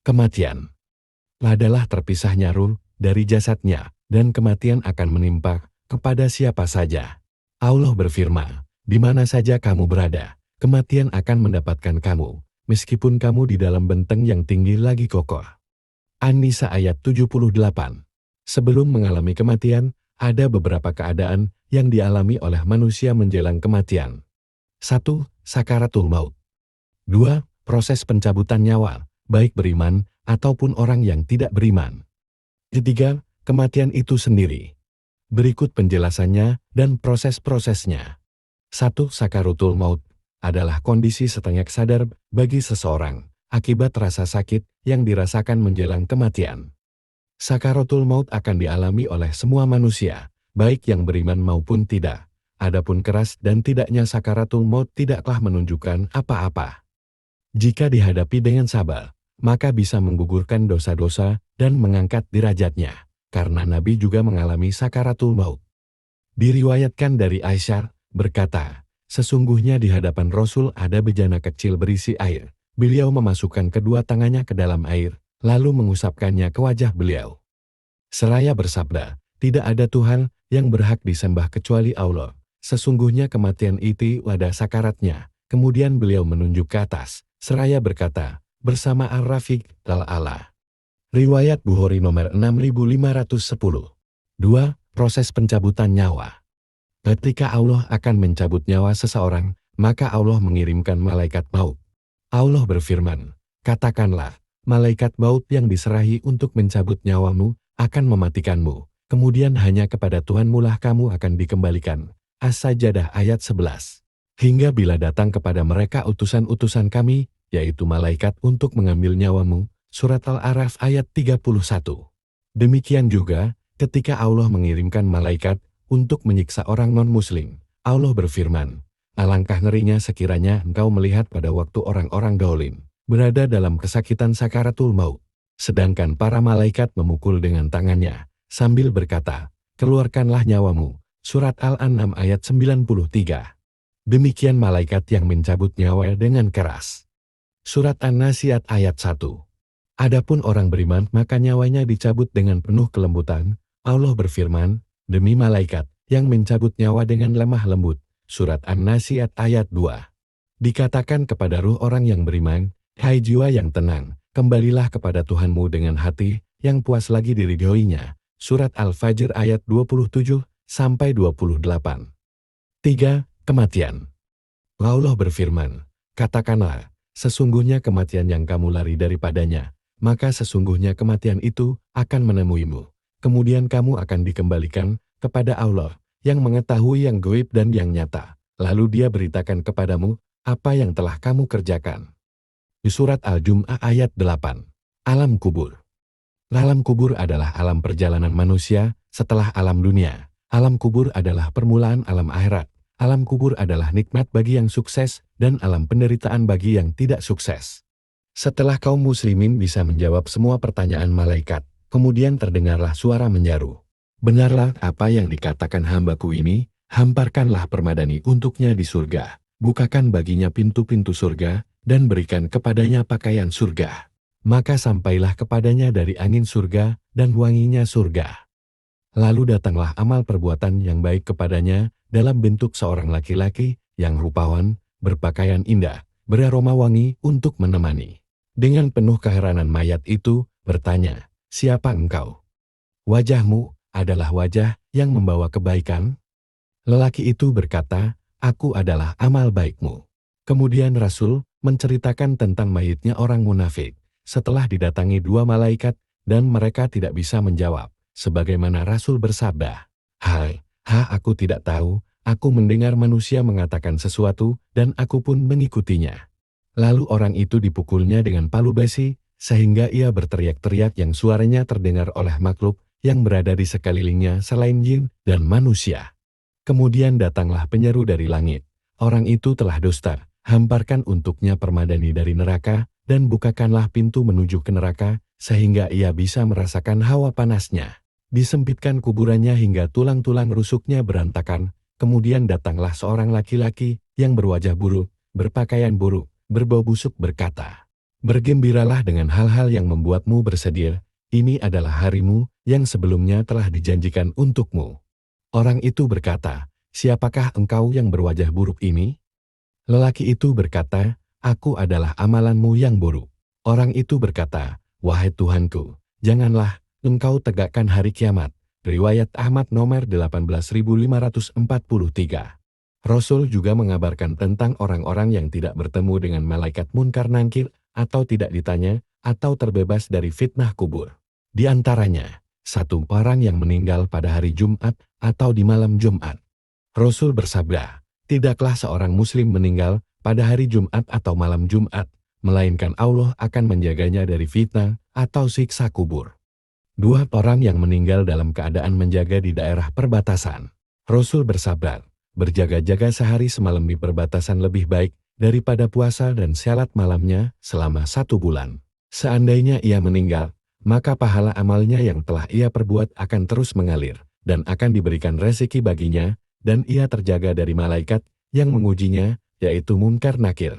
Kematian adalah terpisahnya ruh dari jasadnya, dan kematian akan menimpa kepada siapa saja. Allah berfirman, di mana saja kamu berada, kematian akan mendapatkan kamu, meskipun kamu di dalam benteng yang tinggi lagi kokoh. An-Nisa ayat 78. Sebelum mengalami kematian, ada beberapa keadaan yang dialami oleh manusia menjelang kematian. 1. Sakaratul maut. 2. Proses pencabutan nyawa, baik beriman ataupun orang yang tidak beriman. 3. Kematian itu sendiri. Berikut penjelasannya dan proses-prosesnya. 1. Sakaratul maut adalah kondisi setengah sadar bagi seseorang akibat rasa sakit yang dirasakan menjelang kematian. Sakaratul maut akan dialami oleh semua manusia, baik yang beriman maupun tidak. Adapun keras dan tidaknya sakaratul maut tidaklah menunjukkan apa-apa. Jika dihadapi dengan sabar, maka bisa menggugurkan dosa-dosa dan mengangkat derajatnya, karena Nabi juga mengalami sakaratul maut. Diriwayatkan dari Aisyah, berkata, sesungguhnya di hadapan Rasul ada bejana kecil berisi air. Beliau memasukkan kedua tangannya ke dalam air, lalu mengusapkannya ke wajah beliau. Seraya bersabda, tidak ada Tuhan yang berhak disembah kecuali Allah. Sesungguhnya kematian itu ada sakaratnya. Kemudian beliau menunjuk ke atas, seraya berkata, bersama Ar-Rafiq al-A'la. Riwayat Bukhari nomor 6510. 2. Proses pencabutan nyawa. Ketika Allah akan mencabut nyawa seseorang, maka Allah mengirimkan malaikat maut. Allah berfirman, katakanlah, malaikat maut yang diserahi untuk mencabut nyawamu akan mematikanmu, kemudian hanya kepada Tuhanmu lah kamu akan dikembalikan. As-Sajdah ayat 11. Hingga bila datang kepada mereka utusan-utusan kami, yaitu malaikat untuk mengambil nyawamu. Surat Al-A'raf ayat 31. Demikian juga, ketika Allah mengirimkan malaikat untuk menyiksa orang non-muslim, Allah berfirman, alangkah ngerinya sekiranya engkau melihat pada waktu orang-orang zalim berada dalam kesakitan sakaratul maut, sedangkan para malaikat memukul dengan tangannya, sambil berkata, keluarkanlah nyawamu. Surat Al-An'am ayat 93. Demikian malaikat yang mencabut nyawa dengan keras. Surat An-Nazi'at ayat 1. Adapun orang beriman maka nyawanya dicabut dengan penuh kelembutan. Allah berfirman, demi malaikat yang mencabut nyawa dengan lemah lembut. Surat An-Nazi'at ayat 2. Dikatakan kepada ruh orang yang beriman, hai jiwa yang tenang, kembalilah kepada Tuhanmu dengan hati yang puas lagi diridhoinya. Surat Al-Fajr ayat 27-28. 3. Kematian. Allah berfirman, katakanlah, sesungguhnya kematian yang kamu lari daripadanya, maka sesungguhnya kematian itu akan menemuimu. Kemudian kamu akan dikembalikan kepada Allah yang mengetahui yang gaib dan yang nyata. Lalu dia beritakan kepadamu apa yang telah kamu kerjakan. Di surat Al-Jum'ah ayat 8. Alam kubur. Alam kubur adalah alam perjalanan manusia setelah alam dunia. Alam kubur adalah permulaan alam akhirat. Alam kubur adalah nikmat bagi yang sukses dan alam penderitaan bagi yang tidak sukses. Setelah kaum muslimin bisa menjawab semua pertanyaan malaikat, kemudian terdengarlah suara menyeru. Benarlah apa yang dikatakan hambaku ini, hamparkanlah permadani untuknya di surga, bukakan baginya pintu-pintu surga, dan berikan kepadanya pakaian surga. Maka sampailah kepadanya dari angin surga dan wanginya surga. Lalu datanglah amal perbuatan yang baik kepadanya dalam bentuk seorang laki-laki yang rupawan, berpakaian indah, beraroma wangi untuk menemani. Dengan penuh keheranan mayat itu bertanya, siapa engkau? Wajahmu adalah wajah yang membawa kebaikan? Lelaki itu berkata, aku adalah amal baikmu. Kemudian Rasul menceritakan tentang mayitnya orang munafik, setelah didatangi dua malaikat dan mereka tidak bisa menjawab, sebagaimana Rasul bersabda, aku tidak tahu, aku mendengar manusia mengatakan sesuatu dan aku pun mengikutinya. Lalu orang itu dipukulnya dengan palu besi, sehingga ia berteriak-teriak yang suaranya terdengar oleh makhluk yang berada di sekelilingnya selain jin dan manusia. Kemudian datanglah penyeru dari langit. Orang itu telah dusta, hamparkan untuknya permadani dari neraka, dan bukakanlah pintu menuju ke neraka, sehingga ia bisa merasakan hawa panasnya. Disempitkan kuburannya hingga tulang-tulang rusuknya berantakan. Kemudian datanglah seorang laki-laki yang berwajah buruk, berpakaian buruk, berbau busuk berkata, Bergembiralah dengan hal-hal yang membuatmu bersedia, ini adalah harimu yang sebelumnya telah dijanjikan untukmu. Orang itu berkata, siapakah engkau yang berwajah buruk ini? Lelaki itu berkata, aku adalah amalanmu yang buruk. Orang itu berkata, wahai Tuhanku, janganlah engkau tegakkan hari kiamat. Riwayat Ahmad nomor 18543. Rasul juga mengabarkan tentang orang-orang yang tidak bertemu dengan malaikat munkar nangkir atau tidak ditanya atau terbebas dari fitnah kubur. Di antaranya, satu orang yang meninggal pada hari Jumat atau di malam Jumat. Rasul bersabda, tidaklah seorang muslim meninggal pada hari Jumat atau malam Jumat, melainkan Allah akan menjaganya dari fitnah atau siksa kubur. Dua orang yang meninggal dalam keadaan menjaga di daerah perbatasan. Rasul bersabda, berjaga-jaga sehari semalam di perbatasan lebih baik daripada puasa dan salat malamnya selama 1 bulan. Seandainya ia meninggal, maka pahala amalnya yang telah ia perbuat akan terus mengalir, dan akan diberikan rezeki baginya, dan ia terjaga dari malaikat yang mengujinya, yaitu munkar nakir.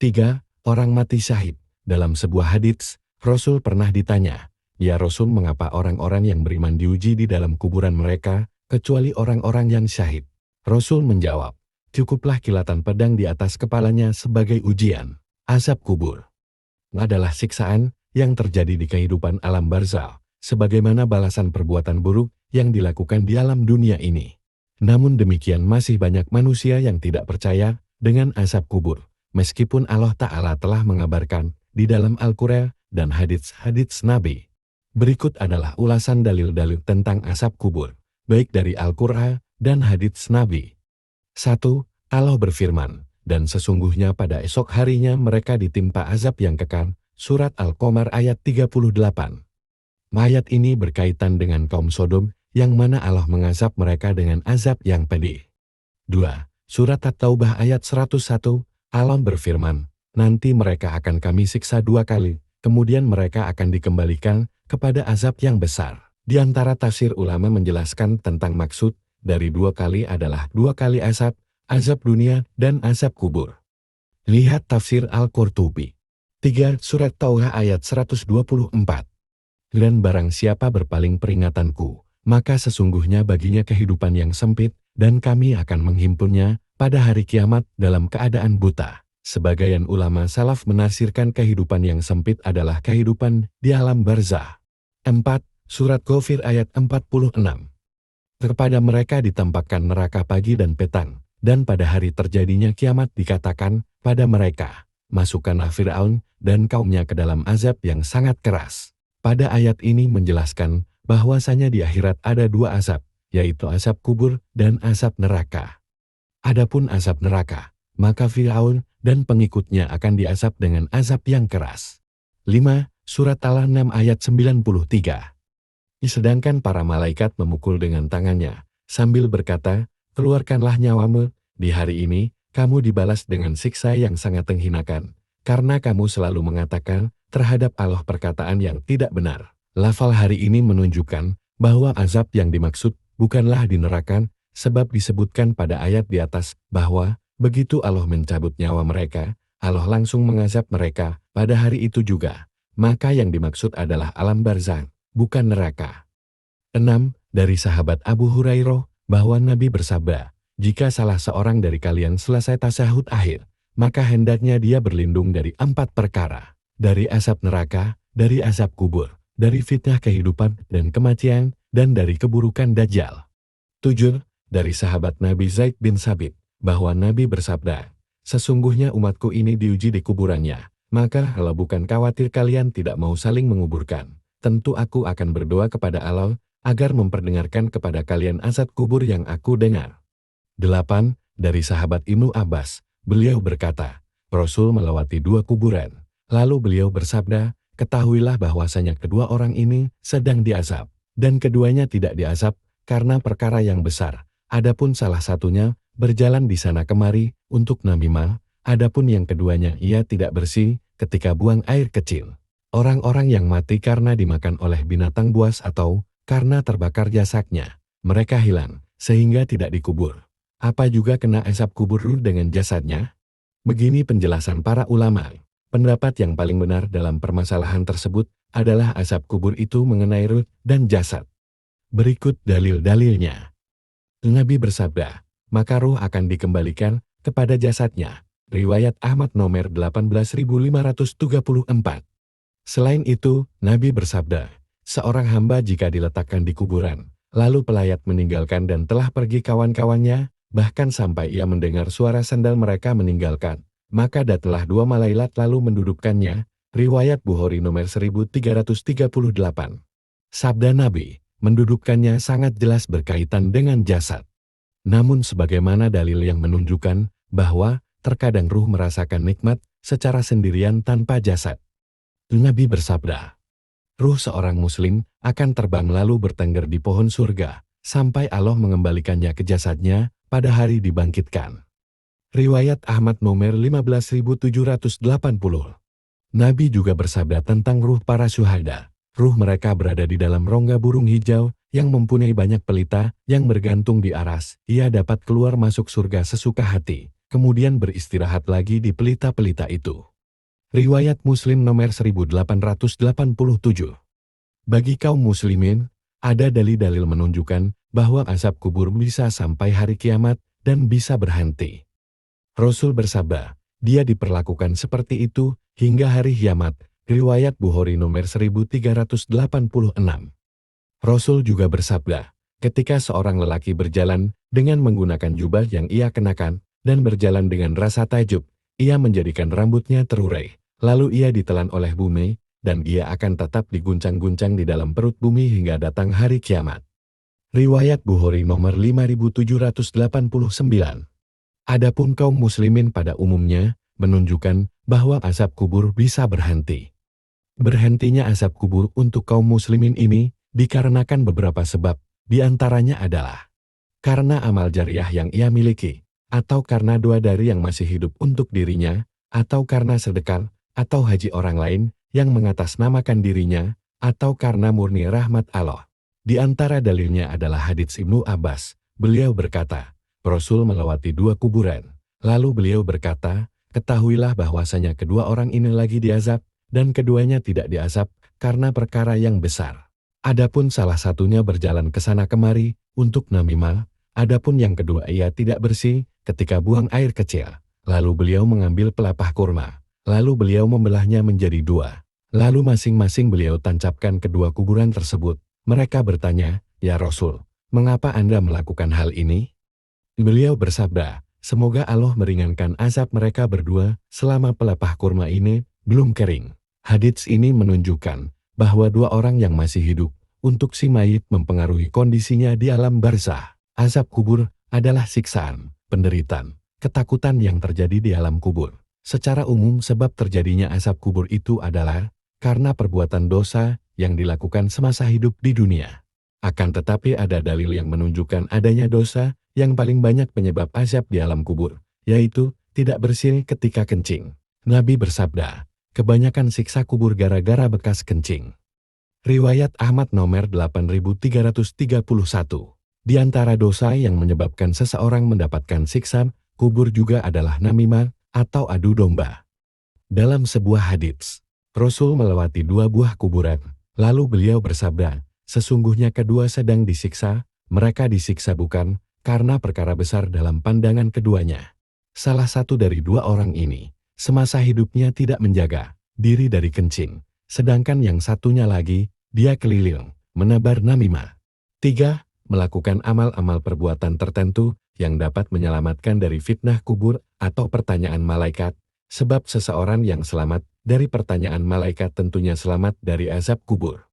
3. Orang mati syahid. Dalam sebuah hadits, Rasul pernah ditanya, ya Rasul, mengapa orang-orang yang beriman diuji di dalam kuburan mereka, kecuali orang-orang yang syahid? Rasul menjawab, cukuplah kilatan pedang di atas kepalanya sebagai ujian. Azab kubur adalah siksaan yang terjadi di kehidupan alam barzakh, sebagaimana balasan perbuatan buruk yang dilakukan di alam dunia ini. Namun demikian masih banyak manusia yang tidak percaya dengan azab kubur, meskipun Allah Ta'ala telah mengabarkan di dalam Al-Quran dan hadits-hadits Nabi. Berikut adalah ulasan dalil-dalil tentang azab kubur, baik dari Al-Quran dan hadits Nabi. 1. Allah berfirman, dan sesungguhnya pada esok harinya mereka ditimpa azab yang kekal. Surat Al-Qamar ayat 38. Ayat ini berkaitan dengan kaum Sodom, yang mana Allah mengazab mereka dengan azab yang pedih. 2. Surat At-Taubah ayat 101, Allah berfirman, nanti mereka akan kami siksa 2 kali, kemudian mereka akan dikembalikan kepada azab yang besar. Di antara tafsir ulama menjelaskan tentang maksud dari 2 kali adalah 2 kali azab dunia dan azab kubur. Lihat tafsir Al-Qurtubi. 3. Surat Taubah ayat 124. Dan barang siapa berpaling peringatanku, maka sesungguhnya baginya kehidupan yang sempit, dan kami akan menghimpunnya pada hari kiamat dalam keadaan buta. Sebagian ulama salaf menafsirkan kehidupan yang sempit adalah kehidupan di alam barzakh. 4. Surat Ghafir ayat 46. Kepada mereka ditampakkan neraka pagi dan petang, dan pada hari terjadinya kiamat dikatakan pada mereka, masukkanlah Fir'aun dan kaumnya ke dalam azab yang sangat keras. Pada ayat ini menjelaskan bahwasanya di akhirat ada 2 azab, yaitu azab kubur dan azab neraka. Adapun azab neraka, maka Fir'aun dan pengikutnya akan diazab dengan azab yang keras. 5. Surat Al-An'am ayat 93. Sedangkan para malaikat memukul dengan tangannya, sambil berkata, keluarkanlah nyawamu, di hari ini, kamu dibalas dengan siksa yang sangat menghinakan, karena kamu selalu mengatakan terhadap Allah perkataan yang tidak benar. Lafal hari ini menunjukkan bahwa azab yang dimaksud bukanlah di neraka, sebab disebutkan pada ayat di atas bahwa begitu Allah mencabut nyawa mereka, Allah langsung mengazab mereka pada hari itu juga. Maka yang dimaksud adalah alam barzakh, bukan neraka. 6. Dari sahabat Abu Hurairah bahwa Nabi bersabda, jika salah seorang dari kalian selesai tasyahud akhir, maka hendaknya dia berlindung dari 4 perkara, dari azab neraka, dari azab kubur, dari fitnah kehidupan dan kematian, dan dari keburukan Dajjal. 7. Dari sahabat Nabi Zaid bin Sabit, bahwa Nabi bersabda, sesungguhnya umatku ini diuji di kuburannya, maka kalau bukan khawatir kalian tidak mau saling menguburkan, tentu aku akan berdoa kepada Allah, agar memperdengarkan kepada kalian azab kubur yang aku dengar. 8. Dari sahabat Ibnu Abbas, beliau berkata, Rasul melewati 2 kuburan, lalu beliau bersabda, ketahuilah bahwasanya kedua orang ini sedang diazab, dan keduanya tidak diazab karena perkara yang besar. Adapun salah satunya berjalan di sana kemari untuk namimah, adapun yang keduanya ia tidak bersih ketika buang air kecil. Orang-orang yang mati karena dimakan oleh binatang buas atau karena terbakar jasadnya, mereka hilang sehingga tidak dikubur. Apa juga kena azab kubur dengan jasadnya? Begini penjelasan para ulama. pendapat yang paling benar dalam permasalahan tersebut adalah azab kubur itu mengenai ruh dan jasad. Berikut dalil-dalilnya. Nabi bersabda, maka ruh akan dikembalikan kepada jasadnya. Riwayat Ahmad nomor 18.534. Selain itu, Nabi bersabda, seorang hamba jika diletakkan di kuburan, lalu pelayat meninggalkan dan telah pergi kawan-kawannya, bahkan sampai ia mendengar suara sandal mereka meninggalkan, maka datanglah 2 malaikat lalu mendudukkannya. Riwayat Bukhari nomor 1338. Sabda Nabi, mendudukkannya sangat jelas berkaitan dengan jasad. Namun sebagaimana dalil yang menunjukkan bahwa terkadang ruh merasakan nikmat secara sendirian tanpa jasad. Nabi bersabda, ruh seorang muslim akan terbang lalu bertengger di pohon surga, sampai Allah mengembalikannya ke jasadnya pada hari dibangkitkan. Riwayat Ahmad nomor 15.780. Nabi juga bersabda tentang ruh para syuhada. Ruh mereka berada di dalam rongga burung hijau yang mempunyai banyak pelita yang bergantung di aras. Ia dapat keluar masuk surga sesuka hati, kemudian beristirahat lagi di pelita-pelita itu. Riwayat Muslim nomor 1887. Bagi kaum muslimin, ada dalil-dalil menunjukkan bahwa azab kubur bisa sampai hari kiamat dan bisa berhenti. Rasul bersabda, dia diperlakukan seperti itu hingga hari kiamat. Riwayat Bukhari nomor 1386. Rasul juga bersabda, ketika seorang lelaki berjalan dengan menggunakan jubah yang ia kenakan dan berjalan dengan rasa takjub, ia menjadikan rambutnya terurai, lalu ia ditelan oleh bumi, dan ia akan tetap diguncang-guncang di dalam perut bumi hingga datang hari kiamat. Riwayat Bukhari nomor 5789. Adapun kaum muslimin pada umumnya menunjukkan bahwa azab kubur bisa berhenti. Berhentinya azab kubur untuk kaum muslimin ini dikarenakan beberapa sebab, di antaranya adalah karena amal jariah yang ia miliki, atau karena doa dari yang masih hidup untuk dirinya, atau karena sedekah, atau haji orang lain yang mengatasnamakan dirinya, atau karena murni rahmat Allah. Di antara dalilnya adalah hadits Ibnu Abbas. Beliau berkata, Rasul melewati 2 kuburan, lalu beliau berkata, ketahuilah bahwasanya kedua orang ini lagi diazab, dan keduanya tidak diazab karena perkara yang besar. Adapun salah satunya berjalan ke sana kemari untuk namimah, adapun yang kedua ia tidak bersih ketika buang air kecil. Lalu beliau mengambil pelepah kurma, lalu beliau membelahnya menjadi 2. Lalu masing-masing beliau tancapkan kedua kuburan tersebut. Mereka bertanya, ya Rasul, mengapa Anda melakukan hal ini? Beliau bersabda, semoga Allah meringankan azab mereka berdua selama pelepah kurma ini belum kering. Hadits ini menunjukkan bahwa 2 orang yang masih hidup untuk si mayit mempengaruhi kondisinya di alam barzah. Azab kubur adalah siksaan, penderitaan, ketakutan yang terjadi di alam kubur. Secara umum sebab terjadinya azab kubur itu adalah karena perbuatan dosa yang dilakukan semasa hidup di dunia. Akan tetapi ada dalil yang menunjukkan adanya dosa yang paling banyak penyebab azab di alam kubur, yaitu tidak bersih ketika kencing. Nabi bersabda, kebanyakan siksa kubur gara-gara bekas kencing. Riwayat Ahmad nomor 8331. Di antara dosa yang menyebabkan seseorang mendapatkan siksa kubur juga adalah namimah atau adu domba. Dalam sebuah hadits, Rasul melewati 2 buah kuburan, lalu beliau bersabda, sesungguhnya kedua sedang disiksa, mereka disiksa bukan karena perkara besar dalam pandangan keduanya. Salah satu dari 2 orang ini, semasa hidupnya tidak menjaga diri dari kencing, sedangkan yang satunya lagi, dia keliling, menebar namimah. 3. Melakukan amal-amal perbuatan tertentu yang dapat menyelamatkan dari fitnah kubur atau pertanyaan malaikat, sebab seseorang yang selamat dari pertanyaan malaikat tentunya selamat dari azab kubur.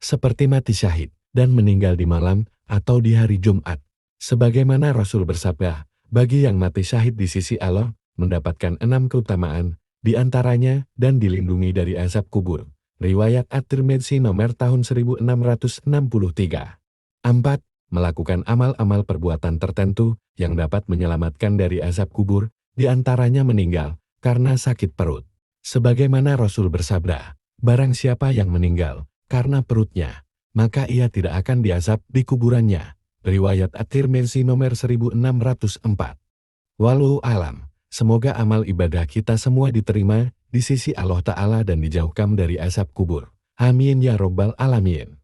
Seperti mati syahid dan meninggal di malam atau di hari Jumat. Sebagaimana Rasul bersabda, bagi yang mati syahid di sisi Allah, mendapatkan 6 keutamaan, di antaranya dan dilindungi dari azab kubur. Riwayat At-Tirmidzi nomor tahun 1663. 4. Melakukan amal-amal perbuatan tertentu yang dapat menyelamatkan dari azab kubur, di antaranya meninggal karena sakit perut. Sebagaimana Rasul bersabda, barang siapa yang meninggal karena perutnya, maka ia tidak akan diazab di kuburannya. Riwayat At-Tirmidzi nomor 1604. Wallahu alam. Semoga amal ibadah kita semua diterima di sisi Allah Ta'ala dan dijauhkan dari asap kubur. Amin ya Robbal Alamin.